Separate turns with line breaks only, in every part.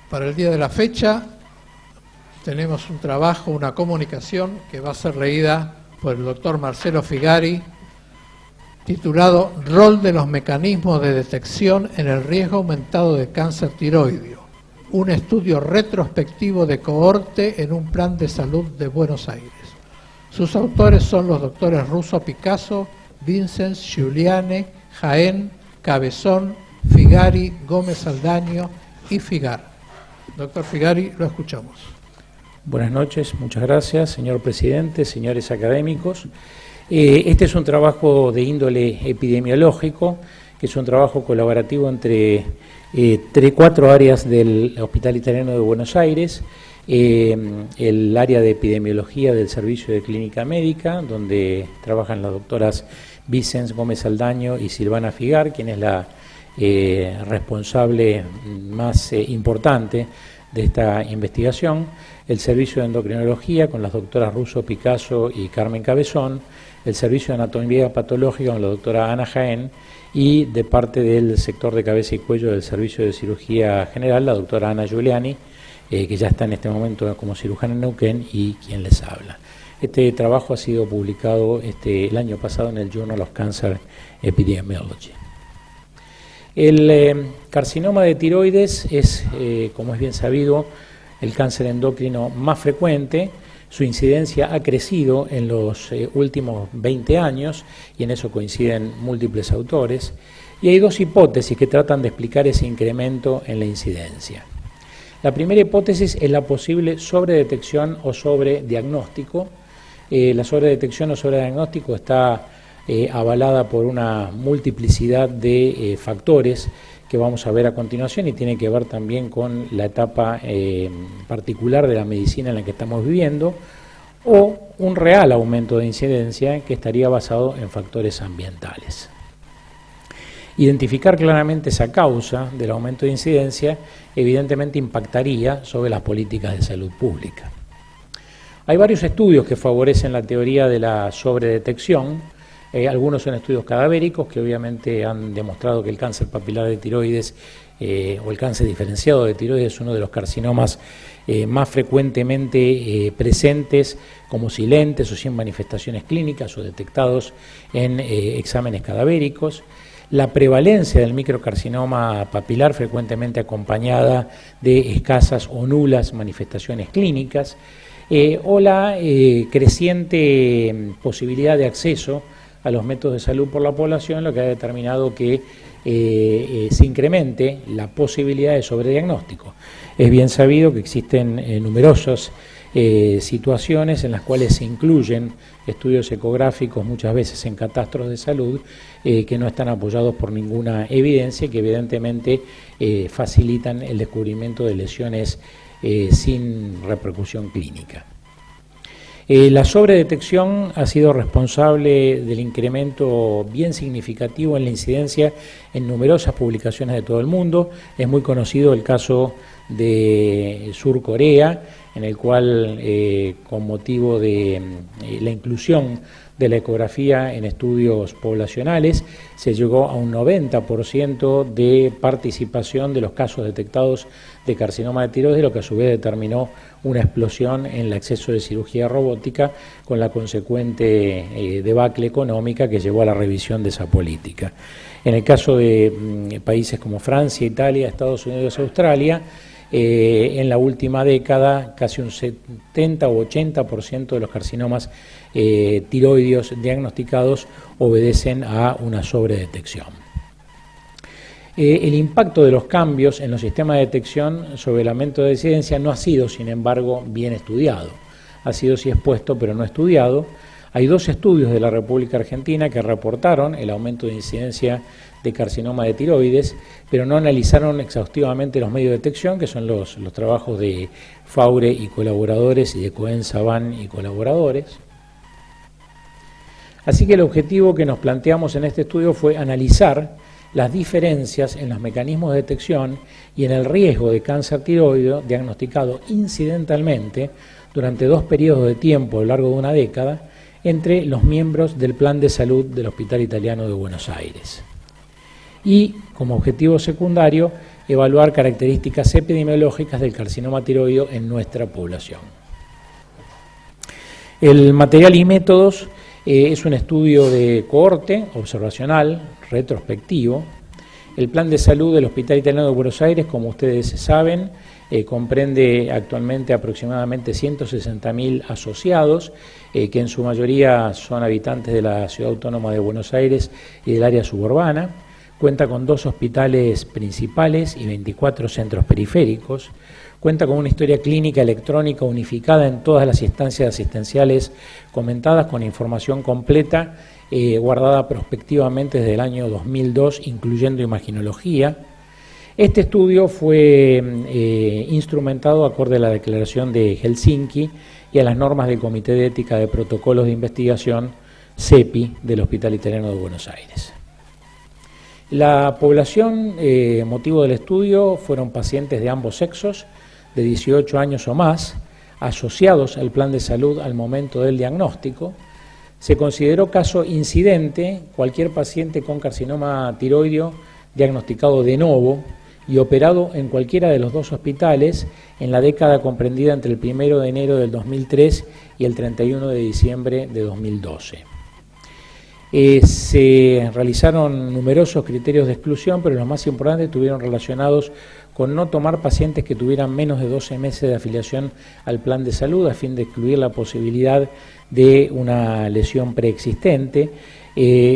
Para el día de la fecha tenemos un trabajo, una comunicación que va a ser leída por el doctor Marcelo Figari, titulado Rol de los mecanismos de detección en el riesgo aumentado de cáncer tiroideo, un estudio retrospectivo de cohorte en un plan de salud de Buenos Aires. Sus autores son los doctores Russo Picasso, Vincent, Giuliani, Jaén, Cabezón, Figari, Gómez Aldaño y Figar. Doctor Figari, lo escuchamos.
Buenas noches, muchas gracias, señor presidente, señores académicos. Este es un trabajo de índole epidemiológico, que es un trabajo colaborativo entre 4 áreas del Hospital Italiano de Buenos Aires, el área de epidemiología del Servicio de Clínica Médica, donde trabajan las doctoras Vicens Gómez Aldaño y Silvana Figar, quien es la responsable más importante de esta investigación, el Servicio de Endocrinología con las doctoras Russo Picasso y Carmen Cabezón, el Servicio de Anatomía Patológica con la doctora Ana Jaén y de parte del sector de cabeza y cuello del Servicio de Cirugía General, la doctora Ana Giuliani, que ya está en este momento como cirujana en Neuquén y quien les habla. Este trabajo ha sido publicado el año pasado en el Journal of Cancer Epidemiology. El carcinoma de tiroides es, como es bien sabido, el cáncer endocrino más frecuente. Su incidencia ha crecido en los últimos 20 años y en eso coinciden múltiples autores. Y hay 2 hipótesis que tratan de explicar ese incremento en la incidencia. La primera hipótesis es la posible sobredetección o sobrediagnóstico. La sobredetección o sobrediagnóstico está avalada por una multiplicidad de factores que vamos a ver a continuación y tiene que ver también con la etapa particular de la medicina en la que estamos viviendo, o un real aumento de incidencia que estaría basado en factores ambientales. Identificar claramente esa causa del aumento de incidencia evidentemente impactaría sobre las políticas de salud pública. Hay varios estudios que favorecen la teoría de la sobredetección. Algunos son estudios cadavéricos que obviamente han demostrado que el cáncer papilar de tiroides o el cáncer diferenciado de tiroides es uno de los carcinomas más frecuentemente presentes como silentes o sin manifestaciones clínicas o detectados en exámenes cadavéricos. La prevalencia del microcarcinoma papilar frecuentemente acompañada de escasas o nulas manifestaciones clínicas o la creciente posibilidad de acceso a los métodos de salud por la población, lo que ha determinado que se incremente la posibilidad de sobrediagnóstico. Es bien sabido que existen numerosas situaciones en las cuales se incluyen estudios ecográficos muchas veces en catastros de salud que no están apoyados por ninguna evidencia y que evidentemente facilitan el descubrimiento de lesiones sin repercusión clínica. La sobredetección ha sido responsable del incremento bien significativo en la incidencia en numerosas publicaciones de todo el mundo. Es muy conocido el caso de Sur Corea, en el cual con motivo de la inclusión de la ecografía en estudios poblacionales se llegó a un 90% de participación de los casos detectados de carcinoma de tiroides, lo que a su vez determinó una explosión en el acceso de cirugía robótica con la consecuente debacle económica que llevó a la revisión de esa política. En el caso de países como Francia, Italia, Estados Unidos y Australia, en la última década casi un 70 o 80% de los carcinomas tiroideos diagnosticados obedecen a una sobredetección. El impacto de los cambios en los sistemas de detección sobre el aumento de incidencia no ha sido, sin embargo, bien estudiado. Ha sido sí expuesto, pero no estudiado. Hay 2 estudios de la República Argentina que reportaron el aumento de incidencia de carcinoma de tiroides, pero no analizaron exhaustivamente los medios de detección, que son los trabajos de Faure y colaboradores y de Cohen Saban y colaboradores. Así que el objetivo que nos planteamos en este estudio fue analizar las diferencias en los mecanismos de detección y en el riesgo de cáncer tiroideo diagnosticado incidentalmente durante 2 periodos de tiempo a lo largo de una década entre los miembros del Plan de Salud del Hospital Italiano de Buenos Aires. Y como objetivo secundario, evaluar características epidemiológicas del carcinoma tiroideo en nuestra población. El material y métodos es un estudio de cohorte, observacional, retrospectivo. El plan de salud del Hospital Italiano de Buenos Aires, como ustedes saben, comprende actualmente aproximadamente 160.000 asociados, que en su mayoría son habitantes de la Ciudad Autónoma de Buenos Aires y del área suburbana. Cuenta con 2 hospitales principales y 24 centros periféricos. Cuenta con una historia clínica electrónica unificada en todas las instancias asistenciales comentadas, con información completa, guardada prospectivamente desde el año 2002, incluyendo imaginología. Este estudio fue instrumentado acorde a la Declaración de Helsinki y a las normas del Comité de Ética de Protocolos de Investigación, CEPI, del Hospital Italiano de Buenos Aires. La población motivo del estudio fueron pacientes de ambos sexos, de 18 años o más, asociados al plan de salud al momento del diagnóstico. Se consideró caso incidente cualquier paciente con carcinoma tiroideo diagnosticado de novo y operado en cualquiera de los 2 hospitales en la década comprendida entre el 1 de enero del 2003 y el 31 de diciembre de 2012. Se realizaron numerosos criterios de exclusión, pero los más importantes estuvieron relacionados con no tomar pacientes que tuvieran menos de 12 meses de afiliación al plan de salud, a fin de excluir la posibilidad de una lesión preexistente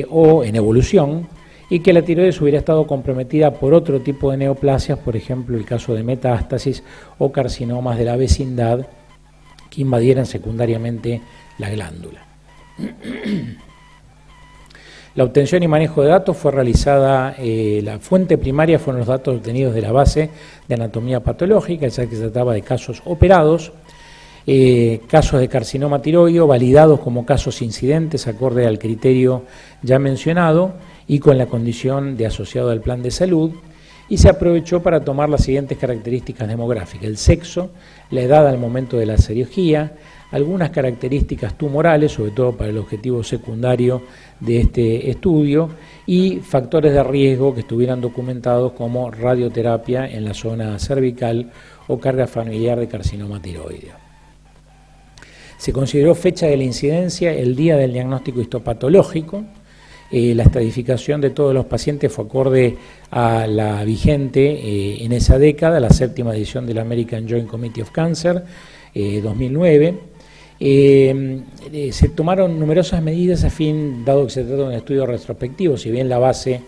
o en evolución, y que la tiroides hubiera estado comprometida por otro tipo de neoplasias, por ejemplo el caso de metástasis o carcinomas de la vecindad que invadieran secundariamente la glándula. La obtención y manejo de datos fue realizada, la fuente primaria fueron los datos obtenidos de la base de anatomía patológica, ya que se trataba de casos operados, casos de carcinoma tiroideo validados como casos incidentes acorde al criterio ya mencionado y con la condición de asociado al plan de salud, y se aprovechó para tomar las siguientes características demográficas: el sexo, la edad al momento de la cirugía, algunas características tumorales, sobre todo para el objetivo secundario de este estudio, y factores de riesgo que estuvieran documentados como radioterapia en la zona cervical o carga familiar de carcinoma tiroideo. Se consideró fecha de la incidencia el día del diagnóstico histopatológico. La estratificación de todos los pacientes fue acorde a la vigente en esa década, la 7ª edición del American Joint Committee of Cancer, 2009. Se tomaron numerosas medidas a fin, dado que se trata de un estudio retrospectivo, si bien la base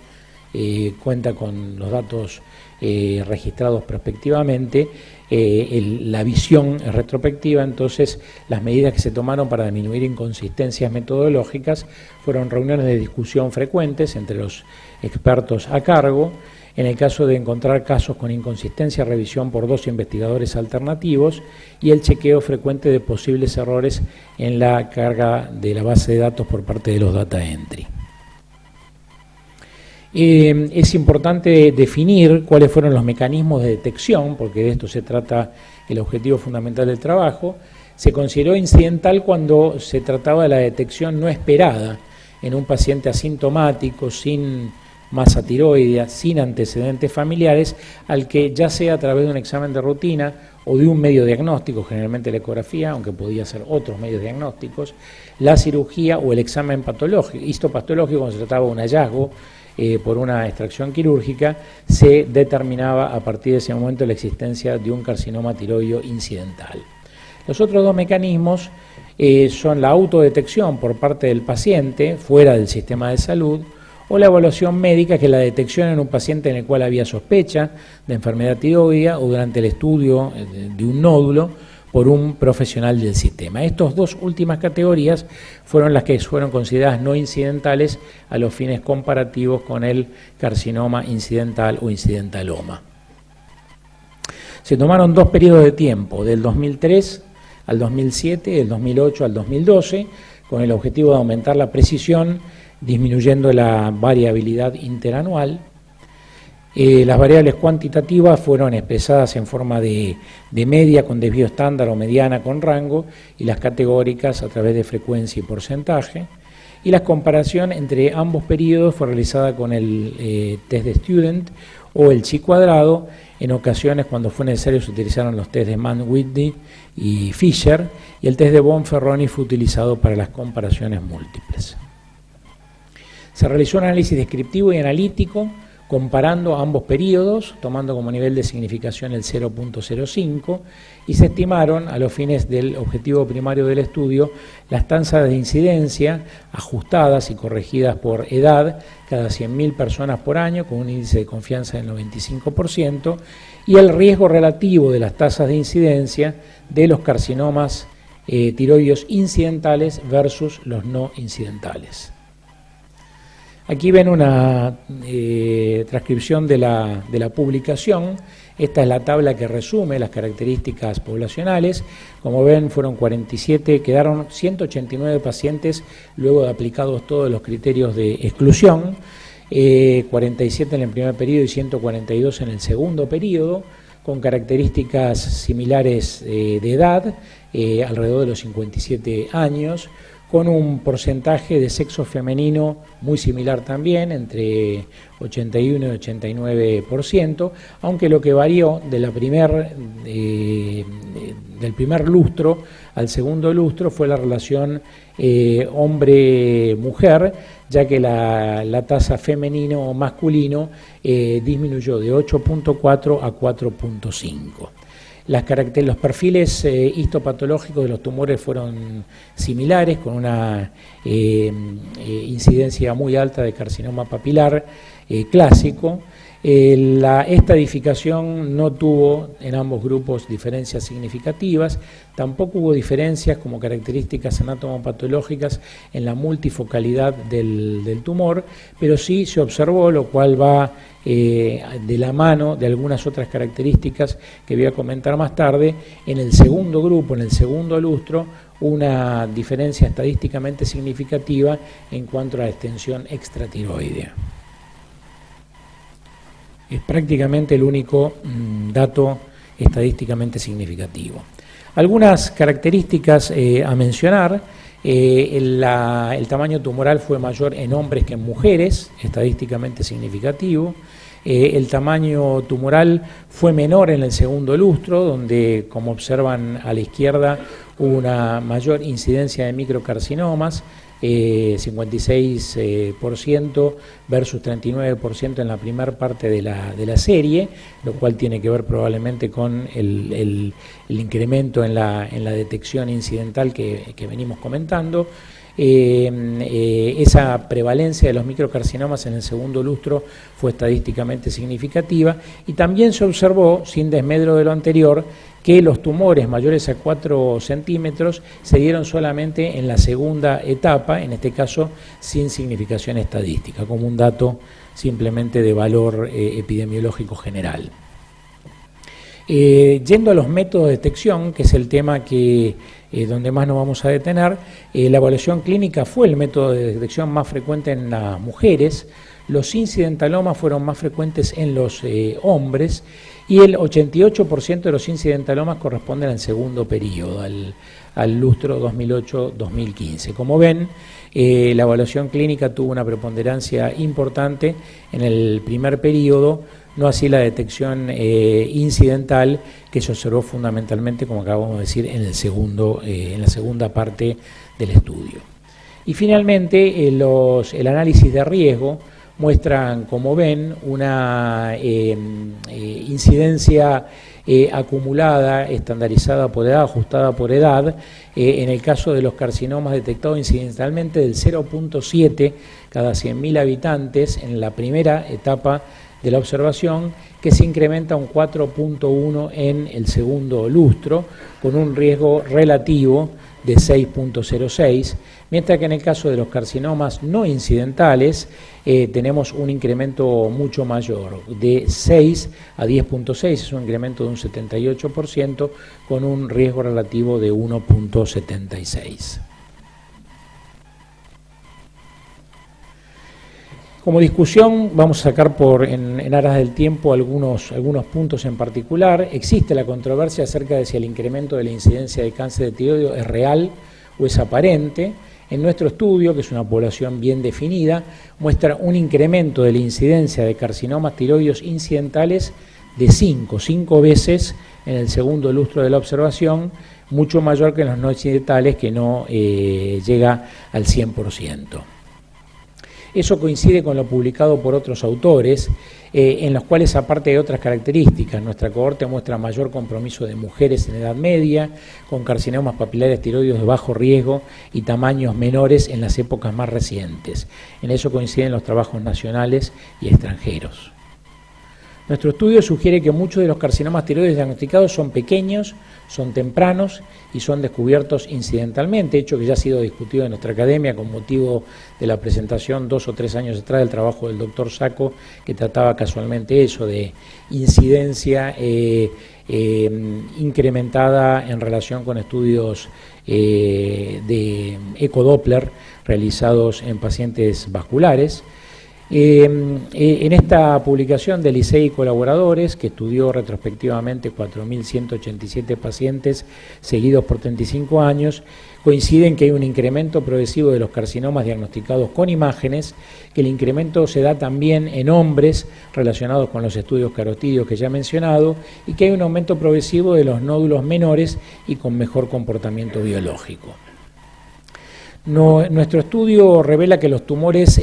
cuenta con los datos registrados prospectivamente, la visión es retrospectiva. Entonces las medidas que se tomaron para disminuir inconsistencias metodológicas fueron reuniones de discusión frecuentes entre los expertos a cargo. En el caso de encontrar casos con inconsistencia, revisión por 2 investigadores alternativos y el chequeo frecuente de posibles errores en la carga de la base de datos por parte de los data entry. Es importante definir cuáles fueron los mecanismos de detección, porque de esto se trata el objetivo fundamental del trabajo. Se consideró incidental cuando se trataba de la detección no esperada en un paciente asintomático, sin masa tiroidea, sin antecedentes familiares, al que ya sea a través de un examen de rutina o de un medio diagnóstico, generalmente la ecografía, aunque podía ser otros medios diagnósticos, la cirugía o el examen patológico, histopatológico, cuando se trataba de un hallazgo por una extracción quirúrgica, se determinaba a partir de ese momento la existencia de un carcinoma tiroideo incidental. Los otros 2 mecanismos son la autodetección por parte del paciente fuera del sistema de salud, o la evaluación médica, que es la detección en un paciente en el cual había sospecha de enfermedad tiroidea o durante el estudio de un nódulo por un profesional del sistema. Estas 2 últimas categorías fueron las que fueron consideradas no incidentales a los fines comparativos con el carcinoma incidental o incidentaloma. Se tomaron 2 periodos de tiempo, del 2003 al 2007 y del 2008 al 2012, con el objetivo de aumentar la precisión, disminuyendo la variabilidad interanual. Las variables cuantitativas fueron expresadas en forma de media con desvío estándar o mediana con rango, y las categóricas a través de frecuencia y porcentaje. Y la comparación entre ambos periodos fue realizada con el test de Student o el chi cuadrado. En ocasiones, cuando fue necesario, se utilizaron los test de Mann-Whitney y Fisher, y el test de Bonferroni fue utilizado para las comparaciones múltiples. Se realizó un análisis descriptivo y analítico comparando ambos periodos, tomando como nivel de significación el 0.05, y se estimaron, a los fines del objetivo primario del estudio, las tasas de incidencia ajustadas y corregidas por edad cada 100.000 personas por año, con un índice de confianza del 95%, y el riesgo relativo de las tasas de incidencia de los carcinomas tiroideos incidentales versus los no incidentales. Aquí ven una transcripción de la publicación. Esta es la tabla que resume las características poblacionales. Como ven, fueron 47, quedaron 189 pacientes luego de aplicados todos los criterios de exclusión, 47 en el primer periodo y 142 en el segundo periodo, con características similares de edad, alrededor de los 57 años, con un porcentaje de sexo femenino muy similar también, entre 81 y 89%, aunque lo que varió de del primer lustro al segundo lustro fue la relación hombre-mujer, ya que la tasa femenino o masculino disminuyó de 8.4 a 4.5. Los perfiles histopatológicos de los tumores fueron similares, con una incidencia muy alta de carcinoma papilar clásico. La estadificación no tuvo en ambos grupos diferencias significativas, tampoco hubo diferencias como características anatomopatológicas en la multifocalidad del tumor, pero sí se observó, lo cual va de la mano de algunas otras características que voy a comentar más tarde, en el segundo grupo, en el segundo lustro, una diferencia estadísticamente significativa en cuanto a la extensión extratiroidea. Es prácticamente el único dato estadísticamente significativo. Algunas características a mencionar: el tamaño tumoral fue mayor en hombres que en mujeres, estadísticamente significativo. El tamaño tumoral fue menor en el segundo lustro, donde, como observan a la izquierda, hubo una mayor incidencia de microcarcinomas, 56% versus 39% en la primera parte de la serie, lo cual tiene que ver probablemente con el incremento en la detección incidental que venimos comentando. Esa prevalencia de los microcarcinomas en el segundo lustro fue estadísticamente significativa, y también se observó, sin desmedro de lo anterior, que los tumores mayores a 4 centímetros se dieron solamente en la segunda etapa, en este caso sin significación estadística, como un dato simplemente de valor epidemiológico general. Yendo a los métodos de detección, que es el tema donde más nos vamos a detener, la evaluación clínica fue el método de detección más frecuente en las mujeres, los incidentalomas fueron más frecuentes en los hombres, y el 88% de los incidentalomas corresponden al segundo periodo, al lustro 2008-2015. Como ven, la evaluación clínica tuvo una preponderancia importante en el primer periodo, no así la detección incidental, que se observó fundamentalmente, como acabamos de decir, en la segunda parte del estudio. Y finalmente, el análisis de riesgo muestran, como ven, una incidencia acumulada, estandarizada por edad, ajustada por edad, en el caso de los carcinomas detectados incidentalmente del 0.7 cada 100.000 habitantes en la primera etapa de la observación, que se incrementa a un 4.1 en el segundo lustro, con un riesgo relativo de 6.06, mientras que en el caso de los carcinomas no incidentales tenemos un incremento mucho mayor, de 6 a 10.6, es un incremento de un 78%, con un riesgo relativo de 1.76. Como discusión, vamos a sacar en aras del tiempo algunos puntos en particular. Existe la controversia acerca de si el incremento de la incidencia de cáncer de tiroides es real o es aparente. En nuestro estudio, que es una población bien definida, muestra un incremento de la incidencia de carcinomas tiroides incidentales de 5 veces en el segundo lustro de la observación, mucho mayor que en los no incidentales, que no llega al 100%. Eso coincide con lo publicado por otros autores, en los cuales, aparte de otras características, nuestra cohorte muestra mayor compromiso de mujeres en edad media, con carcinomas papilares tiroides de bajo riesgo y tamaños menores en las épocas más recientes. En eso coinciden los trabajos nacionales y extranjeros. Nuestro estudio sugiere que muchos de los carcinomas tiroides diagnosticados son pequeños, son tempranos y son descubiertos incidentalmente, hecho que ya ha sido discutido en nuestra academia con motivo de la presentación 2 o 3 años atrás del trabajo del doctor Sacco, que trataba casualmente eso, de incidencia incrementada en relación con estudios de ecodoppler realizados en pacientes vasculares. En esta publicación de Licey y colaboradores, que estudió retrospectivamente 4.187 pacientes seguidos por 35 años, coinciden que hay un incremento progresivo de los carcinomas diagnosticados con imágenes, que el incremento se da también en hombres relacionados con los estudios carotídeos que ya he mencionado, y que hay un aumento progresivo de los nódulos menores y con mejor comportamiento biológico. Nuestro estudio revela que los tumores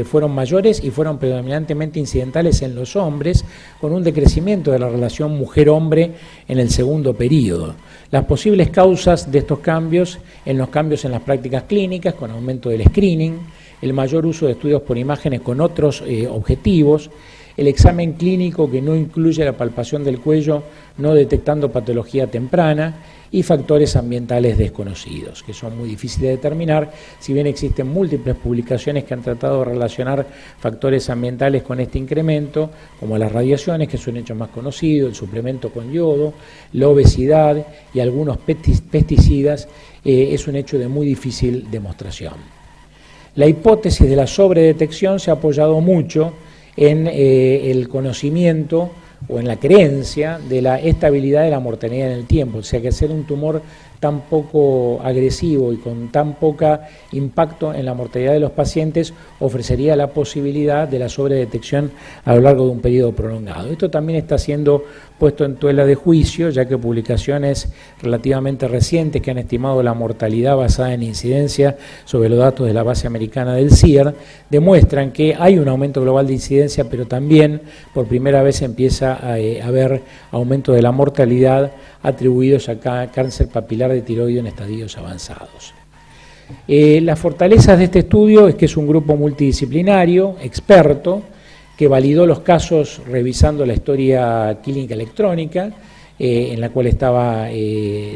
fueron mayores y fueron predominantemente incidentales en los hombres, con un decrecimiento de la relación mujer-hombre en el segundo periodo. Las posibles causas de estos cambios, en los cambios en las prácticas clínicas, con aumento del screening, el mayor uso de estudios por imágenes con otros objetivos, el examen clínico que no incluye la palpación del cuello, no detectando patología temprana, y factores ambientales desconocidos, que son muy difíciles de determinar, si bien existen múltiples publicaciones que han tratado de relacionar factores ambientales con este incremento, como las radiaciones, que es un hecho más conocido, el suplemento con yodo, la obesidad y algunos pesticidas, es un hecho de muy difícil demostración. La hipótesis de la sobredetección se ha apoyado mucho en el conocimiento o en la creencia de la estabilidad de la mortalidad en el tiempo, o sea que ser un tumor tan poco agresivo y con tan poca impacto en la mortalidad de los pacientes ofrecería la posibilidad de la sobredetección a lo largo de un periodo prolongado. Esto también está siendo puesto en tela de juicio, ya que publicaciones relativamente recientes que han estimado la mortalidad basada en incidencia sobre los datos de la base americana del CIER demuestran que hay un aumento global de incidencia, pero también por primera vez empieza a haber aumento de la mortalidad atribuidos a cáncer papilar de tiroides en estadios avanzados. Las fortalezas de este estudio es que es un grupo multidisciplinario, experto, que validó los casos revisando la historia clínica electrónica, en la cual estaba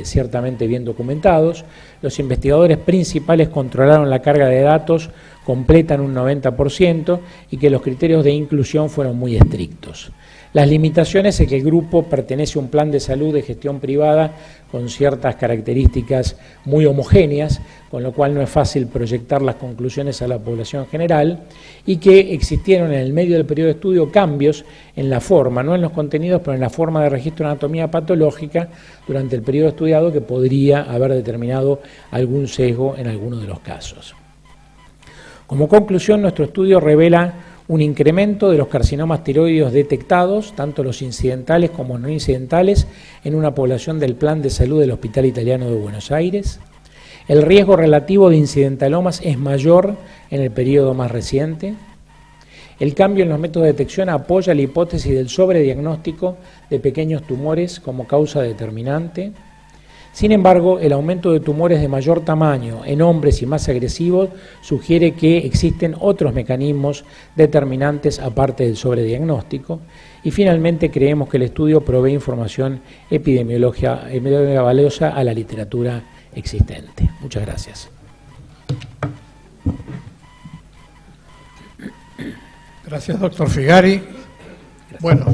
ciertamente bien documentados. Los investigadores principales controlaron la carga de datos, completan un 90%, y que los criterios de inclusión fueron muy estrictos. Las limitaciones es que el grupo pertenece a un plan de salud de gestión privada con ciertas características muy homogéneas, con lo cual no es fácil proyectar las conclusiones a la población general, y que existieron en el medio del periodo de estudio cambios en la forma, no en los contenidos, pero en la forma de registro de anatomía patológica durante el periodo estudiado, que podría haber determinado algún sesgo en algunos de los casos. Como conclusión, nuestro estudio revela un incremento de los carcinomas tiroides detectados, tanto los incidentales como no incidentales, en una población del Plan de Salud del Hospital Italiano de Buenos Aires. El riesgo relativo de incidentalomas es mayor en el periodo más reciente. El cambio en los métodos de detección apoya la hipótesis del sobrediagnóstico de pequeños tumores como causa determinante. Sin embargo, el aumento de tumores de mayor tamaño en hombres y más agresivos sugiere que existen otros mecanismos determinantes aparte del sobrediagnóstico. Y finalmente creemos que el estudio provee información epidemiológica valiosa a la literatura existente. Muchas gracias.
Gracias, doctor Figari. Bueno,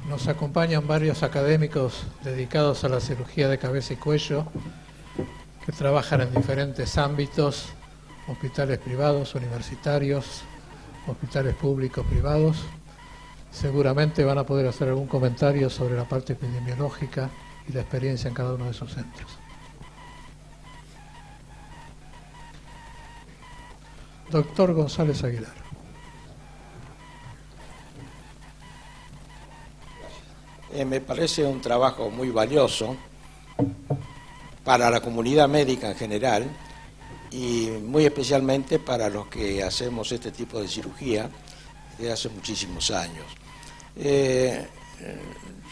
nos acompañan varios académicos dedicados a la cirugía de cabeza y cuello que trabajan en diferentes ámbitos, hospitales privados, universitarios, hospitales públicos privados. Seguramente van a poder hacer algún comentario sobre la parte epidemiológica y la experiencia en cada uno de sus centros. Doctor González Aguilar.
Me parece un trabajo muy valioso para la comunidad médica en general y muy especialmente para los que hacemos este tipo de cirugía desde hace muchísimos años.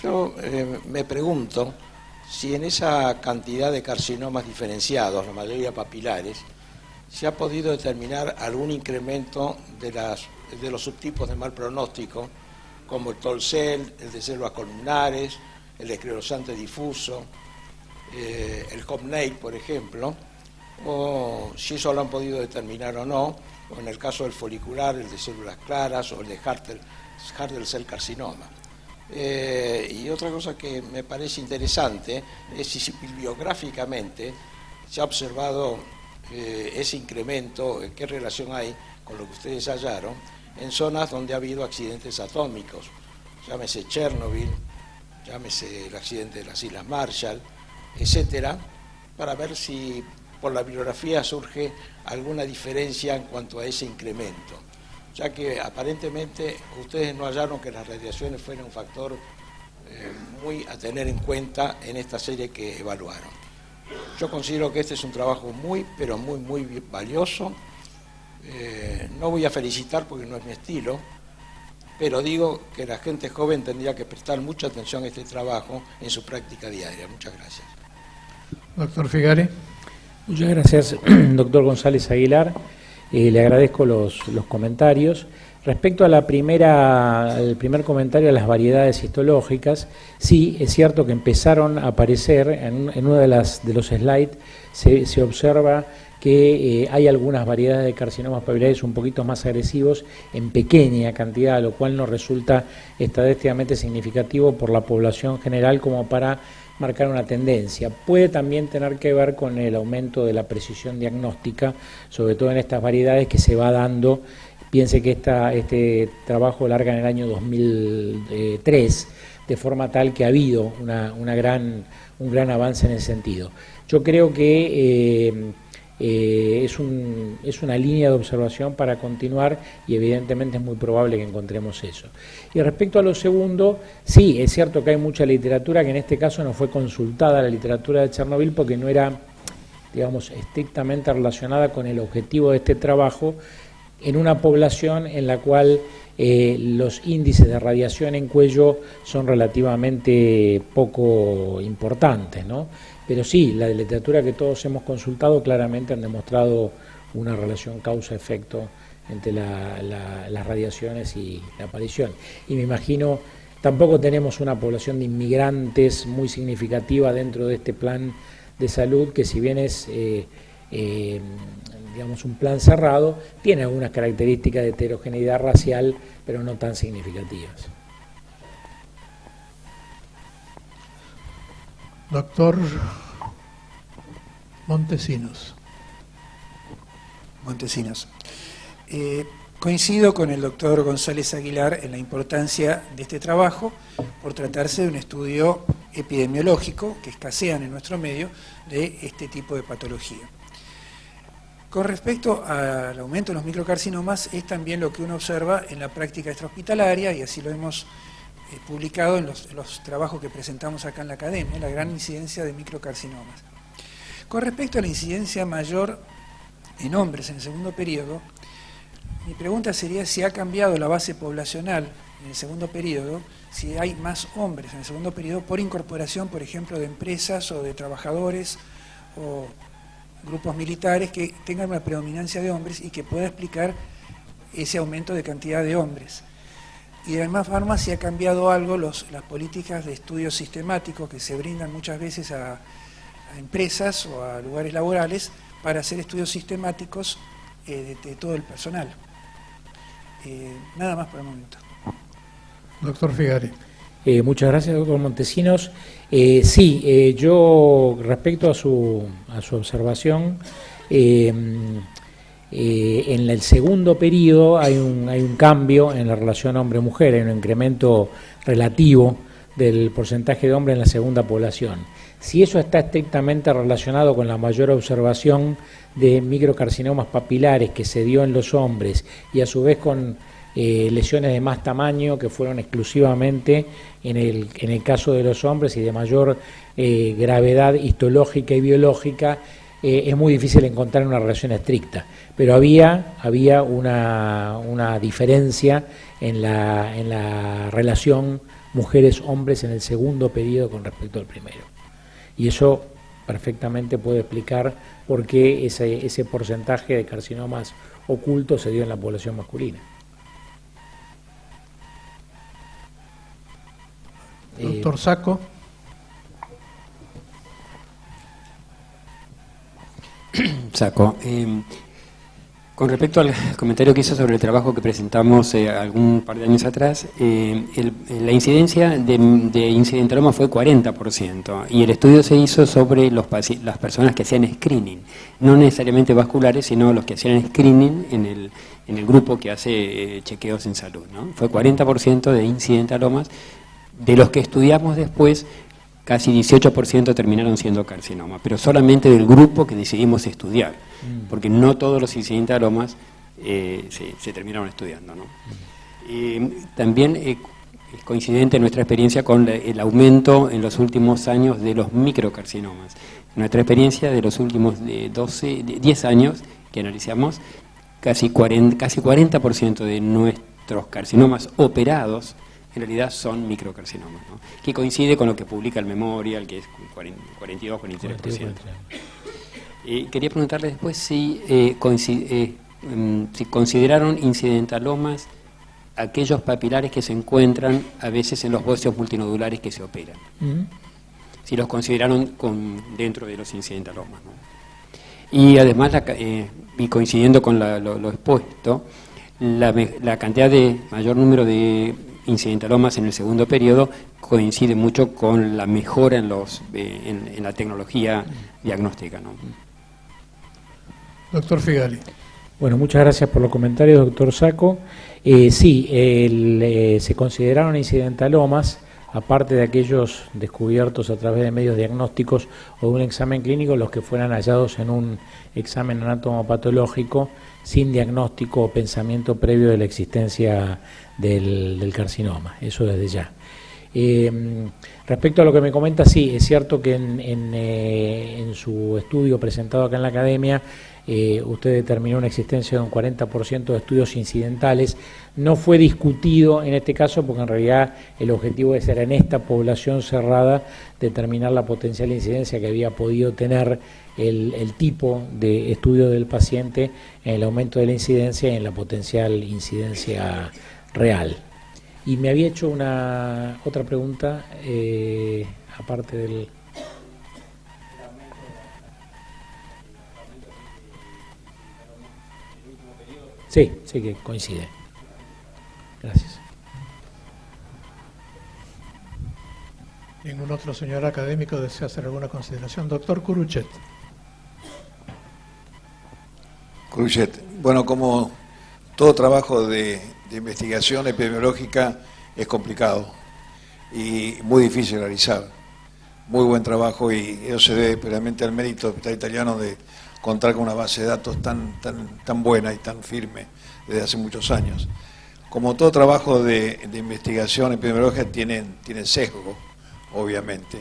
Yo me pregunto si en esa cantidad de carcinomas diferenciados, la mayoría papilares, se ha podido determinar algún incremento de los subtipos de mal pronóstico, como el TOL-CEL, el de células columnares, el esclerosante difuso, el HOPNATE, por ejemplo, o si eso lo han podido determinar o no, o en el caso del folicular, el de células claras, o el de Hardel cell carcinoma. Y otra cosa que me parece interesante es si bibliográficamente se ha observado ese incremento, qué relación hay con lo que ustedes hallaron en zonas donde ha habido accidentes atómicos, llámese Chernobyl, llámese el accidente de las Islas Marshall, etcétera, para ver si por la bibliografía surge alguna diferencia en cuanto a ese incremento, ya que aparentemente ustedes no hallaron que las radiaciones fueran un factor muy a tener en cuenta en esta serie que evaluaron. Yo considero que este es un trabajo muy, pero muy valioso. No voy a felicitar porque no es mi estilo, pero digo que la gente joven tendría que prestar mucha atención a este trabajo en su práctica diaria. Muchas gracias.
Doctor Figari.
Muchas gracias, doctor González Aguilar. Le agradezco los comentarios. Respecto a al primer comentario de las variedades histológicas, sí, es cierto que empezaron a aparecer, en uno de los slides se observa que hay algunas variedades de carcinomas papilares un poquito más agresivos en pequeña cantidad, lo cual no resulta estadísticamente significativo por la población general como para marcar una tendencia. Puede también tener que ver con el aumento de la precisión diagnóstica, sobre todo en estas variedades que se va dando. Piense que este trabajo larga en el año 2003, de forma tal que ha habido un gran avance en ese sentido. Yo creo que es una línea de observación para continuar y evidentemente es muy probable que encontremos eso. Y respecto a lo segundo, sí, es cierto que hay mucha literatura que en este caso no fue consultada, la literatura de Chernobyl, porque no era, digamos, estrictamente relacionada con el objetivo de este trabajo, en una población en la cual los índices de radiación en cuello son relativamente poco importantes, ¿no? Pero sí, la literatura que todos hemos consultado claramente han demostrado una relación causa-efecto entre las radiaciones y la aparición. Y me imagino, tampoco tenemos una población de inmigrantes muy significativa dentro de este plan de salud, que si bien es digamos un plan cerrado, tiene algunas características de heterogeneidad racial, pero no tan significativas.
Doctor Montesinos.
Coincido con el doctor González Aguilar en la importancia de este trabajo por tratarse de un estudio epidemiológico que escasean en nuestro medio de este tipo de patología. Con respecto al aumento de los microcarcinomas, es también lo que uno observa en la práctica extrahospitalaria, y así lo hemos publicado en los trabajos que presentamos acá en la academia, la gran incidencia de microcarcinomas. Con respecto a la incidencia mayor en hombres en el segundo periodo, mi pregunta sería si ha cambiado la base poblacional en el segundo periodo, si hay más hombres en el segundo periodo por incorporación, por ejemplo, de empresas o de trabajadores o grupos militares que tengan una predominancia de hombres y que pueda explicar ese aumento de cantidad de hombres. Y de alguna forma si ha cambiado algo las políticas de estudios sistemáticos que se brindan muchas veces a empresas o a lugares laborales para hacer estudios sistemáticos de todo el personal. Nada más por el momento.
Doctor Figari.
Muchas gracias, doctor Montesinos. Sí, yo respecto a su observación, en el segundo periodo hay un cambio en la relación hombre-mujer, hay un incremento relativo del porcentaje de hombres en la segunda población. Si eso está estrictamente relacionado con la mayor observación de microcarcinomas papilares que se dio en los hombres y a su vez con lesiones de más tamaño que fueron exclusivamente en el caso de los hombres y de mayor gravedad histológica y biológica, es muy difícil encontrar una relación estricta, pero había una diferencia en la relación mujeres-hombres en el segundo periodo con respecto al primero. Y eso perfectamente puede explicar por qué ese porcentaje de carcinomas ocultos se dio en la población masculina.
Doctor Sacco.
Sacco, con respecto al comentario que hizo sobre el trabajo que presentamos algún par de años atrás, la incidencia de incidentaloma fue 40% y el estudio se hizo sobre las personas que hacían screening, no necesariamente vasculares, sino los que hacían screening en el grupo que hace chequeos en salud, ¿no? Fue 40% de incidentalomas, de los que estudiamos después. Casi 18% terminaron siendo carcinoma, pero solamente del grupo que decidimos estudiar, porque no todos los incidentalomas se terminaron estudiando, ¿no? También es coincidente nuestra experiencia con el aumento en los últimos años de los microcarcinomas. Nuestra experiencia de los últimos 10 años que analizamos, casi 40% de nuestros carcinomas operados en realidad son microcarcinomas, ¿no? Que coincide con lo que publica el Memorial, que es 42-43%. Quería preguntarle después si consideraron incidentalomas aquellos papilares que se encuentran a veces en los óseos multinodulares que se operan. Si los consideraron dentro de los incidentalomas, ¿no? Y además, y coincidiendo con lo expuesto, la cantidad de mayor número de incidentalomas en el segundo periodo coincide mucho con la mejora en la tecnología diagnóstica, ¿no?
Doctor Figari.
Bueno, muchas gracias por los comentarios, doctor Sacco. Sí, se consideraron incidentalomas, aparte de aquellos descubiertos a través de medios diagnósticos o de un examen clínico, los que fueran hallados en un examen anatomopatológico sin diagnóstico o pensamiento previo de la existencia del carcinoma, eso desde ya. Respecto a lo que me comenta, sí, es cierto que en su estudio presentado acá en la academia, usted determinó una existencia de un 40% de estudios incidentales. No fue discutido en este caso porque en realidad el objetivo era en esta población cerrada determinar la potencial incidencia que había podido tener el tipo de estudio del paciente en el aumento de la incidencia y en la potencial incidencia real. Y me había hecho otra pregunta, aparte del... Sí, que coincide. Gracias.
¿Ningún otro señor académico desea hacer alguna consideración? Doctor Curuchet.
Bueno, como todo trabajo de investigación epidemiológica es complicado y muy difícil de realizar. Muy buen trabajo y eso se debe realmente al mérito del Hospital Italiano de contar con una base de datos tan buena y tan firme desde hace muchos años. Como todo trabajo de investigación epidemiológica tiene sesgo, obviamente,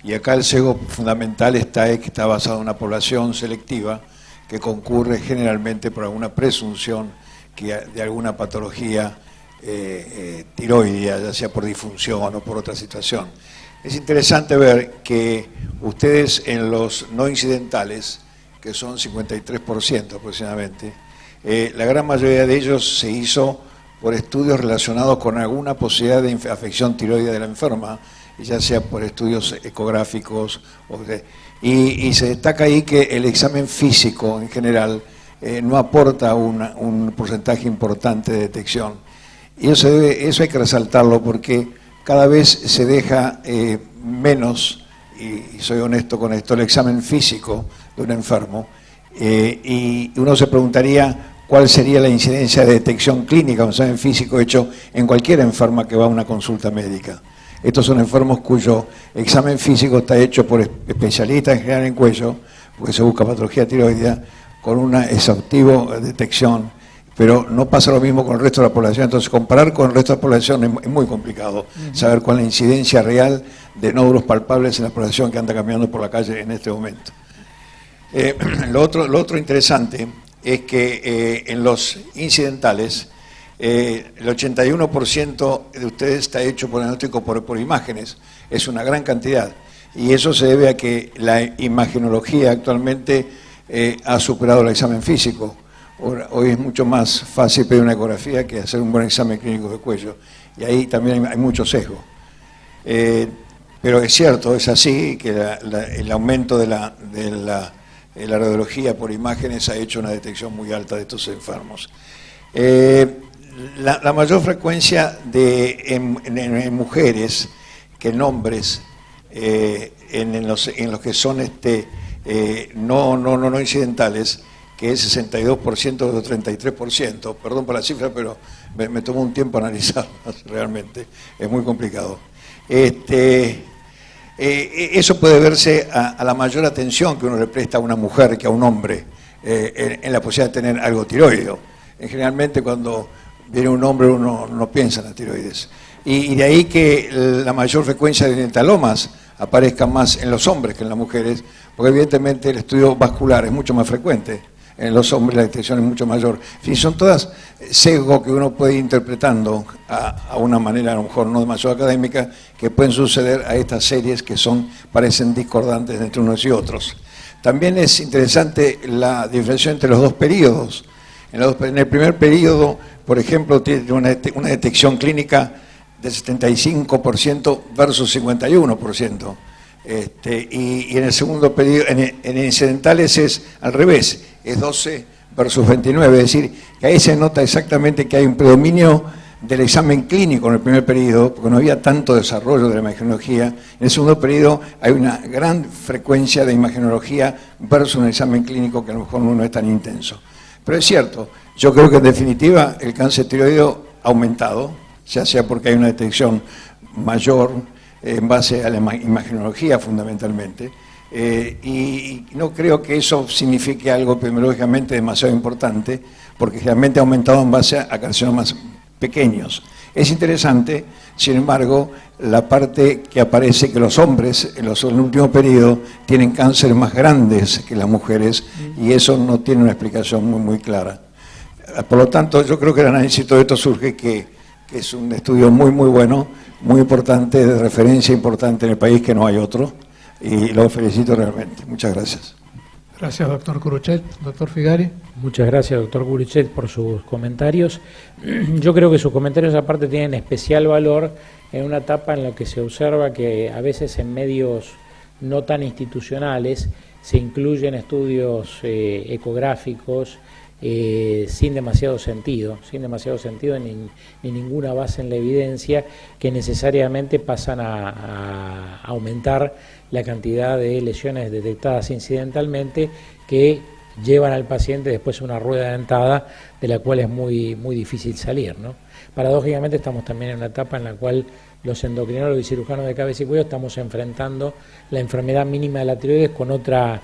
y acá el sesgo fundamental que está basado en una población selectiva que concurre generalmente por alguna presunción de alguna patología tiroidea, ya sea por disfunción o por otra situación. Es interesante ver que ustedes en los no incidentales, que son 53% aproximadamente, la gran mayoría de ellos se hizo por estudios relacionados con alguna posibilidad de afección tiroidea de la enferma, ya sea por estudios ecográficos, y se destaca ahí que el examen físico en general no aporta un porcentaje importante de detección. Y eso hay que resaltarlo porque cada vez se deja menos, y soy honesto con esto, el examen físico de un enfermo, y uno se preguntaría cuál sería la incidencia de detección clínica, un examen físico hecho en cualquier enferma que va a una consulta médica. Estos son enfermos cuyo examen físico está hecho por especialistas en general en cuello, porque se busca patología tiroidea, con una exhaustiva detección, pero no pasa lo mismo con el resto de la población. Entonces, comparar con el resto de la población es muy complicado, saber cuál es la incidencia real de nódulos palpables en la población que anda caminando por la calle en este momento. Lo otro interesante es que en los incidentales, el 81% de ustedes está hecho por diagnóstico por imágenes, es una gran cantidad, y eso se debe a que la imagenología actualmente ha superado el examen físico. Hoy es mucho más fácil pedir una ecografía que hacer un buen examen clínico de cuello, y ahí también hay mucho sesgo. Pero es cierto, es así, que el aumento de la radiología por imágenes ha hecho una detección muy alta de estos enfermos. La mayor frecuencia en mujeres que en hombres, en los que son no incidentales, que es 62% o 33%, perdón por la cifra, pero me tomó un tiempo analizarlo, realmente, es muy complicado. Eso puede verse a la mayor atención que uno le presta a una mujer que a un hombre en la posibilidad de tener algo tiroideo. Generalmente cuando viene un hombre uno no piensa en la tiroides. Y de ahí que la mayor frecuencia de dentalomas aparezca más en los hombres que en las mujeres, porque evidentemente el estudio vascular es mucho más frecuente. En los hombres la detección es mucho mayor. Y son todas sesgos que uno puede ir interpretando a una manera a lo mejor no demasiado académica, que pueden suceder a estas series que parecen discordantes entre unos y otros. También es interesante la diferencia entre los dos periodos. En el primer periodo, por ejemplo, tiene una detección clínica del 75% versus 51%. Y en el segundo periodo, en incidentales es al revés, es 12 versus 29, es decir, que ahí se nota exactamente que hay un predominio del examen clínico en el primer periodo, porque no había tanto desarrollo de la imagenología. En el segundo periodo hay una gran frecuencia de imagenología versus un examen clínico que a lo mejor no es tan intenso. Pero es cierto, yo creo que en definitiva el cáncer tiroideo ha aumentado, ya sea porque hay una detección mayor en base a la imagenología fundamentalmente, y no creo que eso signifique algo epidemiológicamente demasiado importante, porque realmente ha aumentado en base a carcinomas pequeños. Es interesante, sin embargo, la parte que aparece que los hombres en el último periodo tienen cánceres más grandes que las mujeres, y eso no tiene una explicación muy clara. Por lo tanto, yo creo que el análisis de todo esto surge que es un estudio muy bueno, muy importante, de referencia importante en el país, que no hay otro, y lo felicito realmente. Muchas gracias.
Gracias, doctor Curuchet. Doctor Figari.
Muchas gracias, doctor Curuchet, por sus comentarios. Yo creo que sus comentarios aparte tienen especial valor en una etapa en la que se observa que a veces en medios no tan institucionales se incluyen estudios ecográficos sin demasiado sentido ni ninguna base en la evidencia, que necesariamente pasan a aumentar la cantidad de lesiones detectadas incidentalmente, que llevan al paciente después a una rueda dentada de la cual es muy difícil salir, ¿no? Paradójicamente estamos también en una etapa en la cual los endocrinólogos y cirujanos de cabeza y cuello estamos enfrentando la enfermedad mínima de la tiroides con otra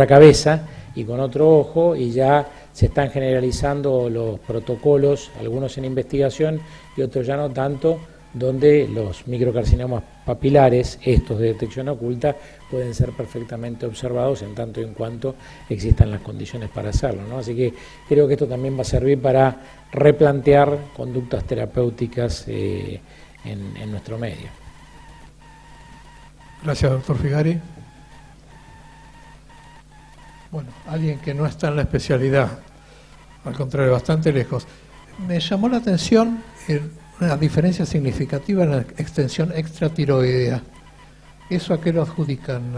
cabeza y con otro ojo, y ya se están generalizando los protocolos, algunos en investigación y otros ya no tanto, donde los microcarcinomas papilares, estos de detección oculta, pueden ser perfectamente observados en tanto y en cuanto existan las condiciones para hacerlo, ¿no? Así que creo que esto también va a servir para replantear conductas terapéuticas en nuestro medio.
Gracias, doctor Figari. Bueno, alguien que no está en la especialidad, al contrario, bastante lejos. Me llamó la atención una diferencia significativa en la extensión extratiroidea. ¿Eso a qué lo adjudican?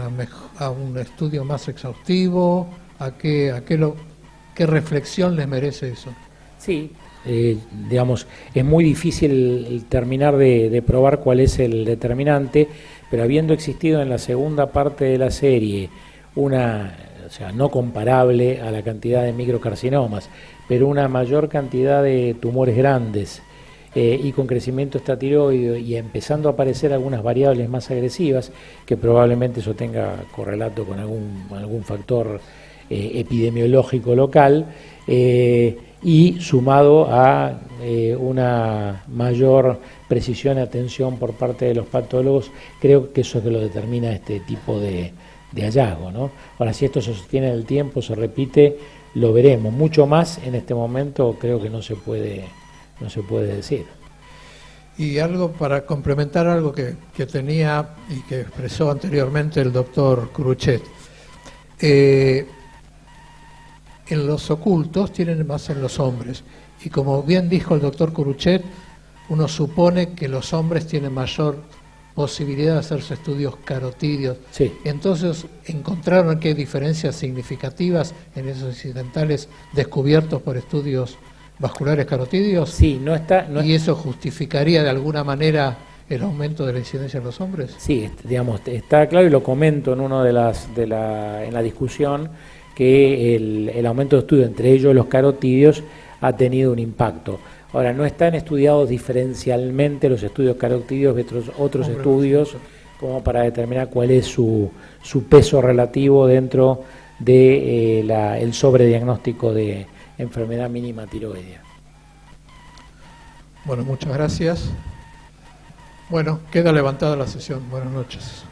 ¿A un estudio más exhaustivo? ¿Qué reflexión les merece eso?
Sí, digamos, es muy difícil terminar de probar cuál es el determinante, pero habiendo existido en la segunda parte de la serie o sea, no comparable a la cantidad de microcarcinomas, pero una mayor cantidad de tumores grandes y con crecimiento extratiroideo y empezando a aparecer algunas variables más agresivas, que probablemente eso tenga correlato con algún factor epidemiológico local, y sumado a una mayor precisión y atención por parte de los patólogos, creo que eso es que lo determina este tipo de hallazgo, ¿no? Ahora, si esto se sostiene en el tiempo, se repite, lo veremos. Mucho más en este momento creo que no se puede decir.
Y algo para complementar algo que tenía y que expresó anteriormente el doctor Curuchet. En los ocultos tienen más en los hombres. Y como bien dijo el doctor Curuchet, uno supone que los hombres tienen mayor posibilidad de hacerse estudios carotídeos.
Sí. Entonces,
¿encontraron que hay diferencias significativas en esos incidentales descubiertos por estudios vasculares carotídeos?
Sí,
¿Y eso justificaría de alguna manera el aumento de la incidencia en los hombres?
Sí, digamos, está claro, y lo comento en en la discusión, que el aumento de estudio, entre ellos los carotídeos, ha tenido un impacto. Ahora, no están estudiados diferencialmente los estudios carotídeos de otros estudios como para determinar cuál es su peso relativo dentro de el sobrediagnóstico de enfermedad mínima tiroidea.
Bueno, muchas gracias. Bueno, queda levantada la sesión. Buenas noches.